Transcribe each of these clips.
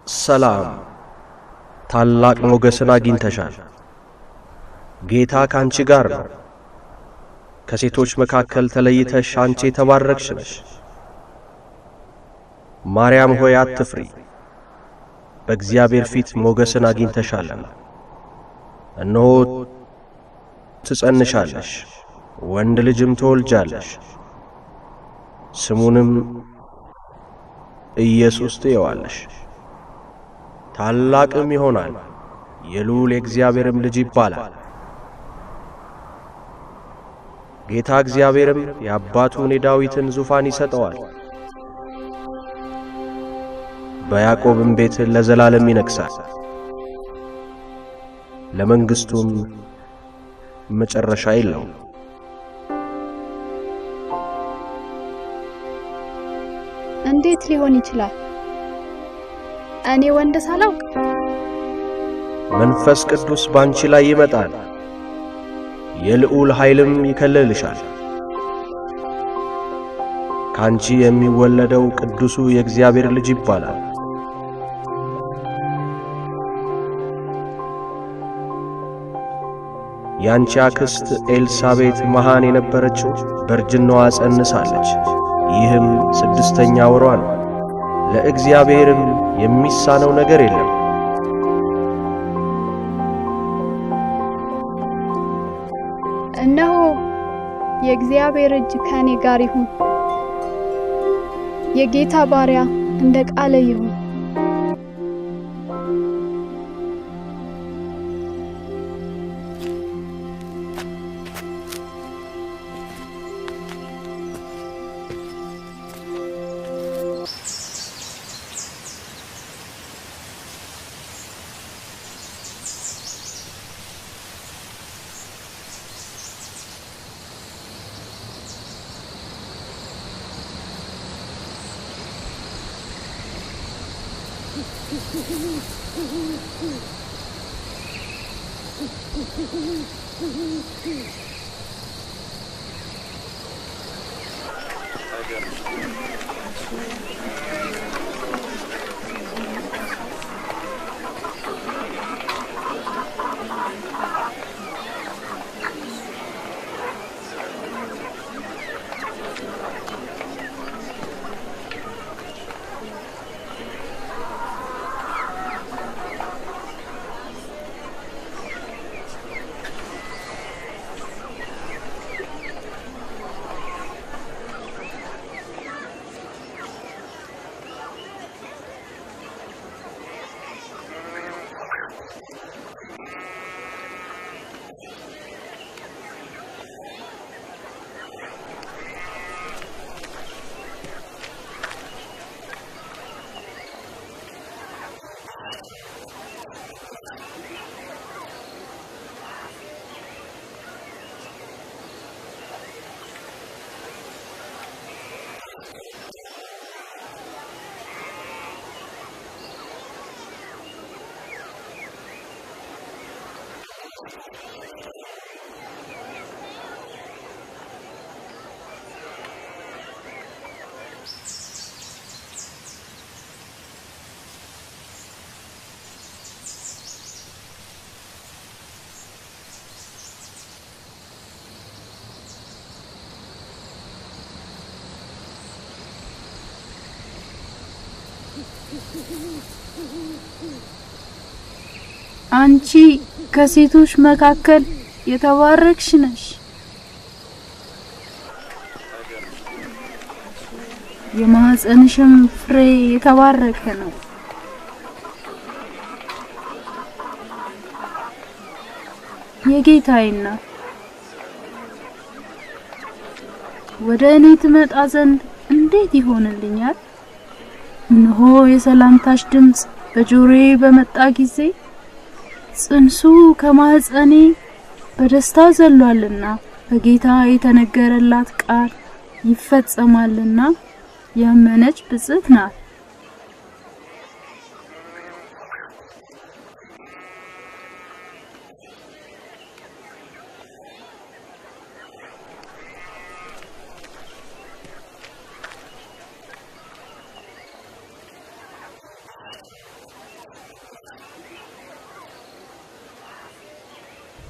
ሰላም ታላቅ ሞገስን አግኝተሻል። ጌታ ካንቺ ጋር ነው። ከሴቶች መካከል ተለይተሽ አንቺ የተባረክሽ ነሽ። ማርያም ሆይ አትፍሪ፣ በእግዚአብሔር ፊት ሞገስን አግኝተሻልና። እነሆ ትጸንሻለሽ፣ ወንድ ልጅም ትወልጃለሽ፣ ስሙንም ኢየሱስ ትዪዋለሽ። ታላቅም ይሆናል፣ የልዑል የእግዚአብሔርም ልጅ ይባላል። ጌታ እግዚአብሔርም የአባቱን የዳዊትን ዙፋን ይሰጠዋል፣ በያዕቆብም ቤት ለዘላለም ይነግሣል፣ ለመንግሥቱም መጨረሻ የለውም። እንዴት ሊሆን ይችላል? እኔ ወንድ ሳላውቅ? መንፈስ ቅዱስ ባንቺ ላይ ይመጣል፣ የልዑል ኃይልም ይከለልሻል። ካንቺ የሚወለደው ቅዱሱ የእግዚአብሔር ልጅ ይባላል። ያንቺ አክስት ኤልሳቤጥ መሃን የነበረችው በእርጅናዋ ጸንሳለች። ይህም 6ኛ ወሯ ነው። ለእግዚአብሔርም የሚሳነው ነገር የለም። እነሆ የእግዚአብሔር እጅ ከኔ ጋር ይሁን፣ የጌታ ባሪያ እንደ ቃል ይሁን። አንቺ ከሴቶች መካከል የተባረክሽ ነሽ፣ የማህፀንሽም ፍሬ የተባረከ ነው። የጌታዬ እናት ወደ እኔ ትመጣ ዘንድ እንዴት ይሆንልኛል? እነሆ የሰላምታሽ ድምጽ በጆሮዬ በመጣ ጊዜ ጽንሱ ከማህፀኔ በደስታ ዘሏልና በጌታ የተነገረላት ቃል ይፈጸማልና ያመነች ብጽዕት ናት።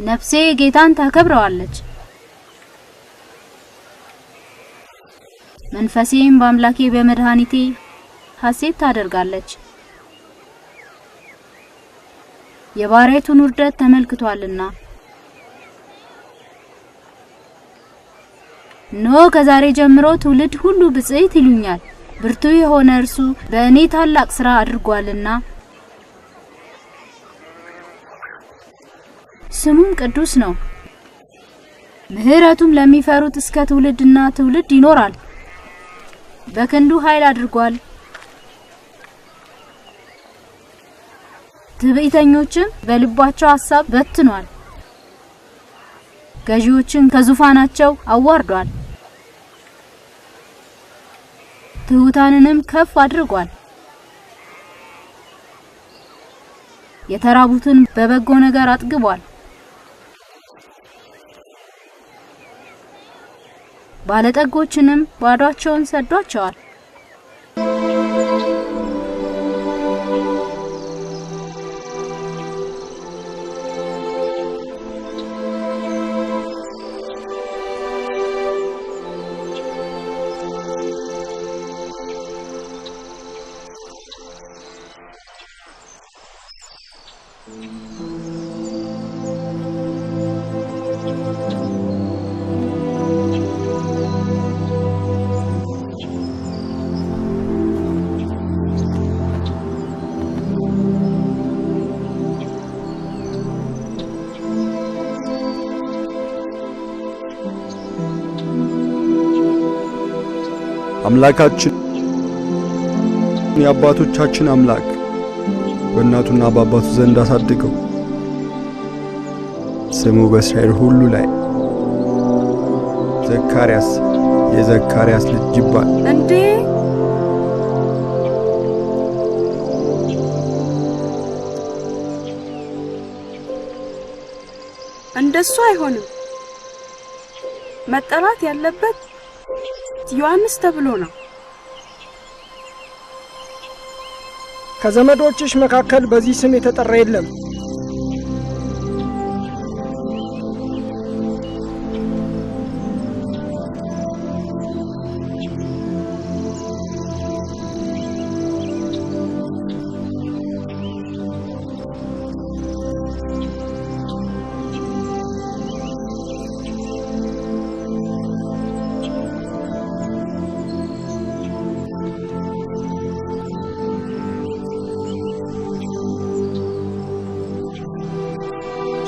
ነፍሴ ጌታን ታከብረዋለች፣ መንፈሴም በአምላኬ በመድኃኒቴ ሐሴት ታደርጋለች። የባሪያይቱን ውርደት ተመልክቷልና እነሆ ከዛሬ ጀምሮ ትውልድ ሁሉ ብጽዕት ይሉኛል። ብርቱ የሆነ እርሱ በእኔ ታላቅ ሥራ አድርጓልና ስሙም ቅዱስ ነው። ምህረቱም ለሚፈሩት እስከ ትውልድና ትውልድ ይኖራል። በክንዱ ኃይል አድርጓል፣ ትዕቢተኞችን በልባቸው ሐሳብ በትኗል። ገዢዎችን ከዙፋናቸው አዋርዷል፣ ትሑታንንም ከፍ አድርጓል። የተራቡትን በበጎ ነገር አጥግቧል፣ ባለጠጎችንም ባዷቸውን ሰዷቸዋል። አምላካችን የአባቶቻችን አምላክ በእናቱና በአባቱ ዘንድ አሳደገው። ስሙ በእስራኤል ሁሉ ላይ ዘካርያስ የዘካርያስ ልጅ ይባል። እንዴ እንደሱ አይሆንም። መጠራት ያለበት ዮሐንስ ተብሎ ነው። ከዘመዶችሽ መካከል በዚህ ስም የተጠራ የለም።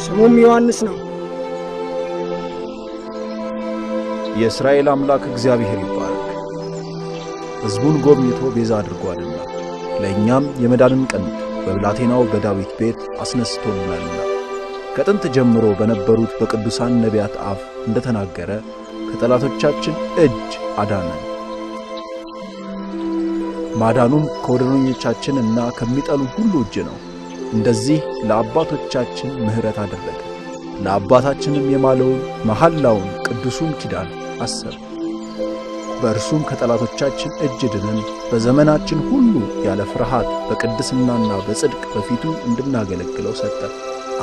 ስሙም ዮሐንስ ነው። የእስራኤል አምላክ እግዚአብሔር ይባረክ። ሕዝቡን ጎብኝቶ ቤዛ አድርጓልና ለእኛም የመዳንን ቀንድ በብላቴናው በዳዊት ቤት አስነስቶልናልና ከጥንት ጀምሮ በነበሩት በቅዱሳን ነቢያት አፍ እንደተናገረ ከጠላቶቻችን እጅ አዳነን። ማዳኑም ከወደኞቻችንና ከሚጠሉን ሁሉ እጅ ነው። እንደዚህ ለአባቶቻችን ምህረት አደረገ። ለአባታችንም የማለውን መሐላውን ቅዱሱን ኪዳን አሰበ። በእርሱም ከጠላቶቻችን እጅ ድነን በዘመናችን ሁሉ ያለ ፍርሃት በቅድስናና በጽድቅ በፊቱ እንድናገለግለው ሰጠ።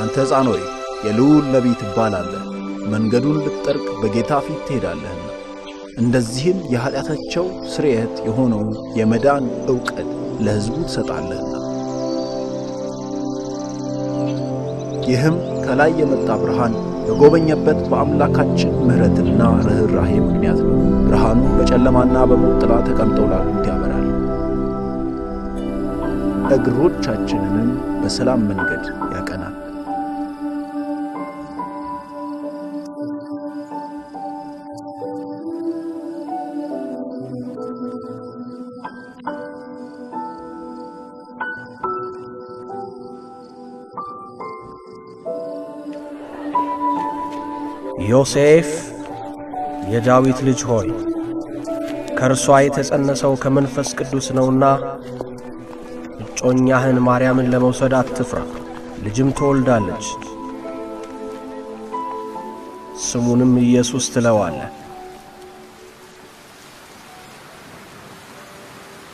አንተ ሕፃን ሆይ የልዑል ነቢይ ትባላለህ፣ መንገዱን ልትጠርግ በጌታ ፊት ትሄዳለህና። እንደዚህም የኃጢአታቸው ስርየት የሆነውን የመዳን ዕውቀት ለሕዝቡ ትሰጣለህና። ይህም ከላይ የመጣ ብርሃን በጎበኘበት በአምላካችን ምሕረትና ርኅራኄ ምክንያት ነው። ብርሃኑ በጨለማና በሞት ጥላ ተቀምጠው ላሉት ያበራል፣ እግሮቻችንንም በሰላም መንገድ ያቀናል። ዮሴፍ የዳዊት ልጅ ሆይ ከእርሷ የተጸነሰው ከመንፈስ ቅዱስ ነውና እጮኛህን ማርያምን ለመውሰድ አትፍራ፣ ልጅም ትወልዳለች፣ ስሙንም ኢየሱስ ትለዋለህ።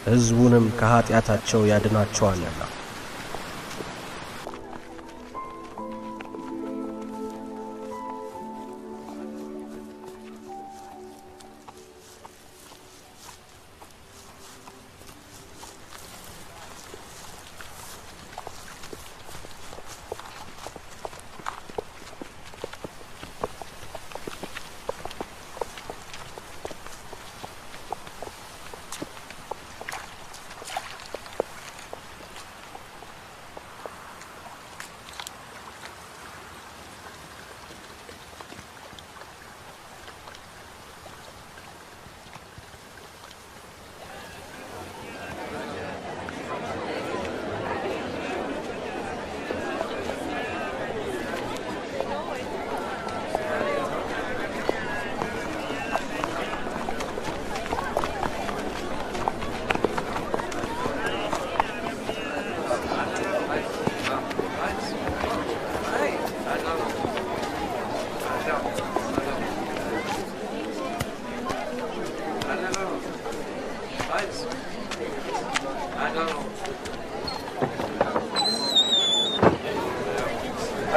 ሕዝቡንም ከኀጢአታቸው ያድናቸዋልና።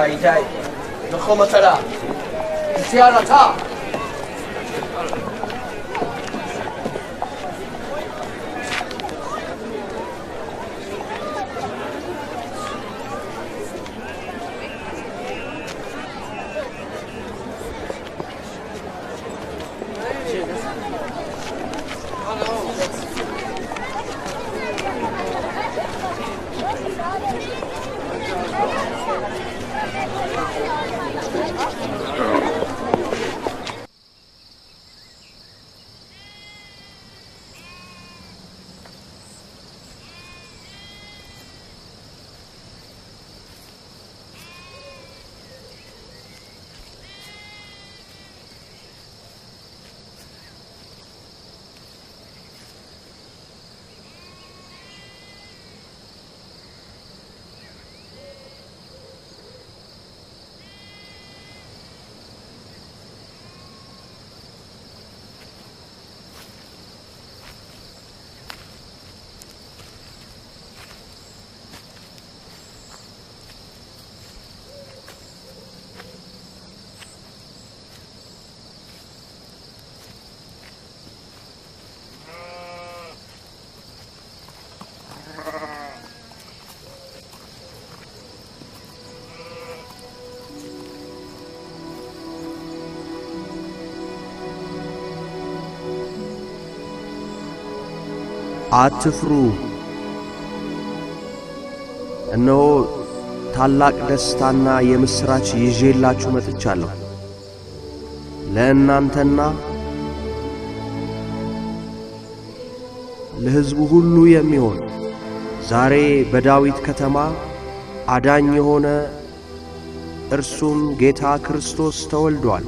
איתי, נחום מטרה, תציע אתה. አትፍሩ፣ እነሆ ታላቅ ደስታና የምስራች ይዤላችሁ መጥቻለሁ። ለእናንተና ለሕዝቡ ሁሉ የሚሆን ዛሬ በዳዊት ከተማ አዳኝ የሆነ እርሱም ጌታ ክርስቶስ ተወልዷል።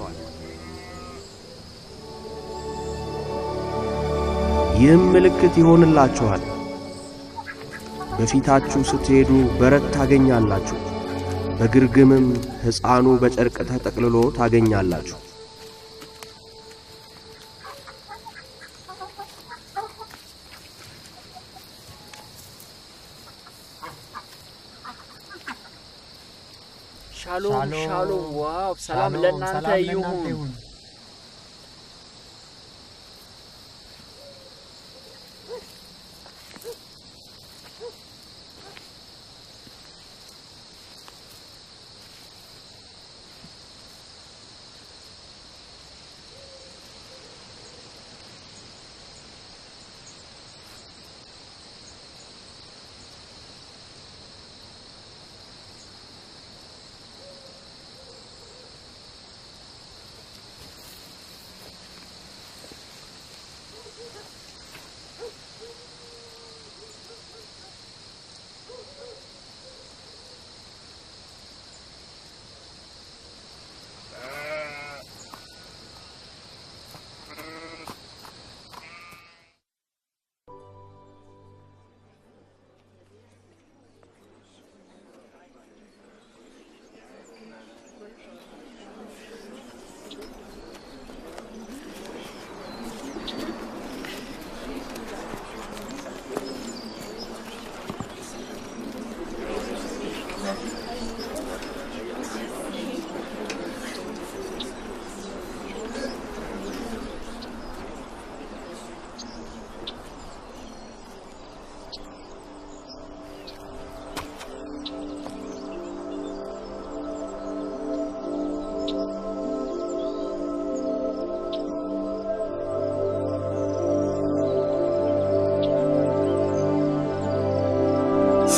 ይህም ምልክት ይሆንላችኋል፣ በፊታችሁ ስትሄዱ በረት ታገኛላችሁ፣ በግርግምም ሕፃኑ በጨርቅ ተጠቅልሎ ታገኛላችሁ። ሻሎም ሻሎም። ዋው! ሰላም ለእናንተ ይሁን።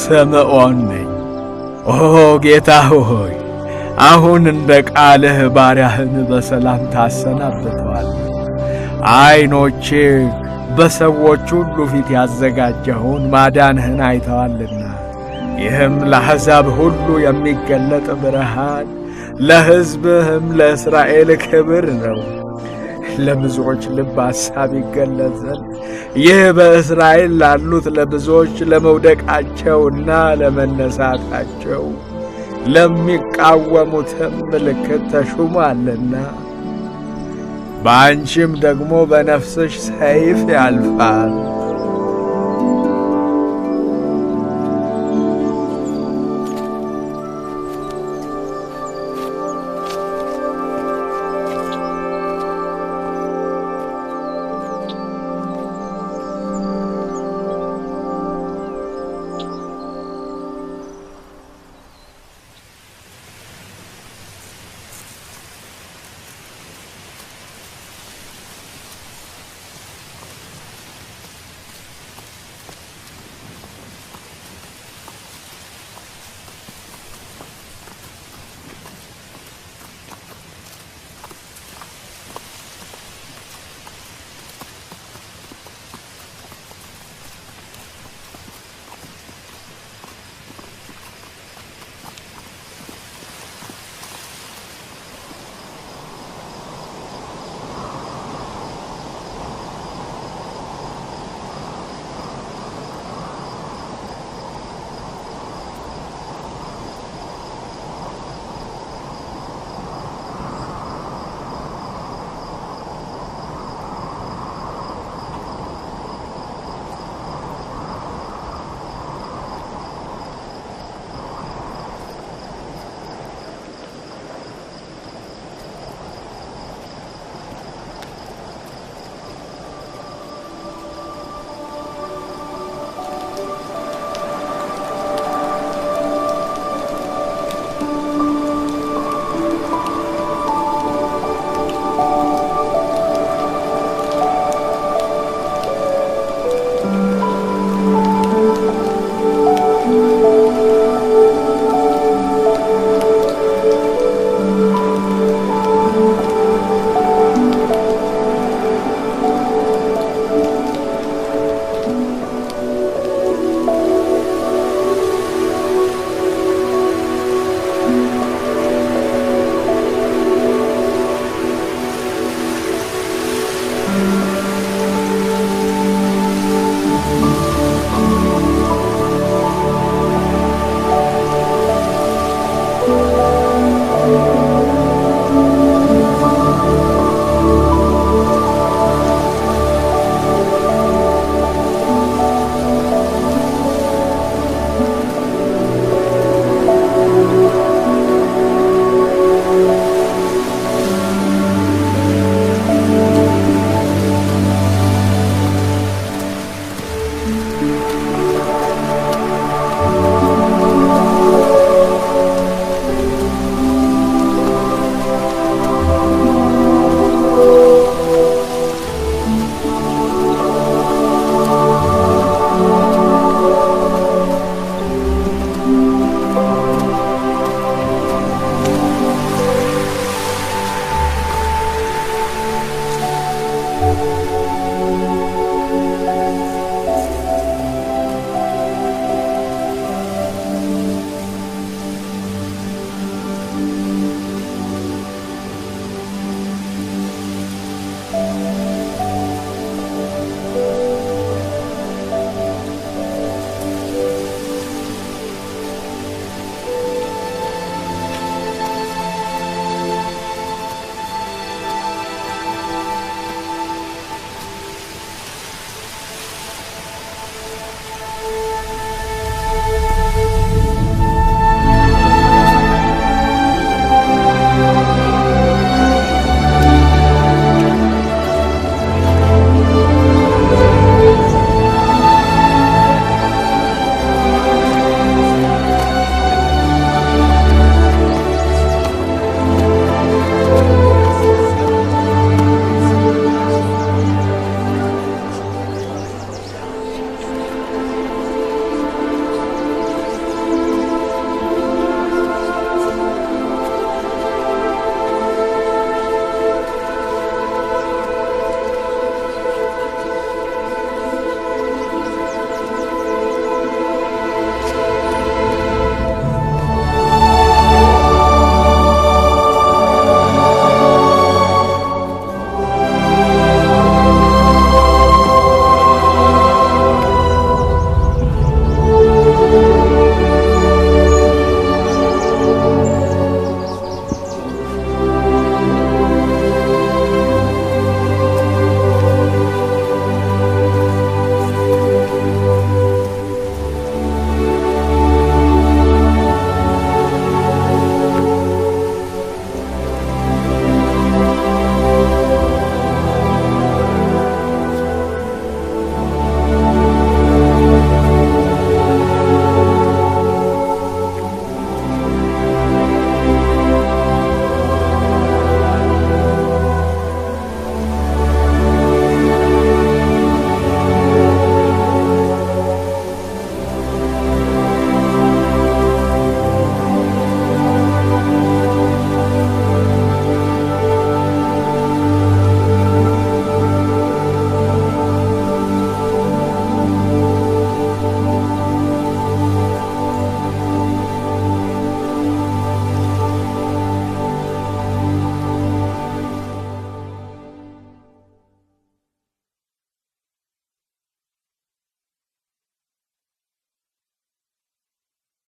ስምዖን ነኝ። ኦ ጌታ ሆይ አሁን እንደ ቃልህ ባሪያህን በሰላም ታሰናብተዋል። ዓይኖቼ በሰዎች ሁሉ ፊት ያዘጋጀኸውን ማዳንህን አይተዋልና ይህም ለአሕዛብ ሁሉ የሚገለጥ ብርሃን ለሕዝብህም ለእስራኤል ክብር ነው። ለብዙዎች ልብ ሐሳብ ይገለጽ ዘንድ ይህ በእስራኤል ላሉት ለብዙዎች ለመውደቃቸውና ለመነሳታቸው ለሚቃወሙትም ምልክት ተሹሟልና በአንቺም ደግሞ በነፍስሽ ሰይፍ ያልፋል።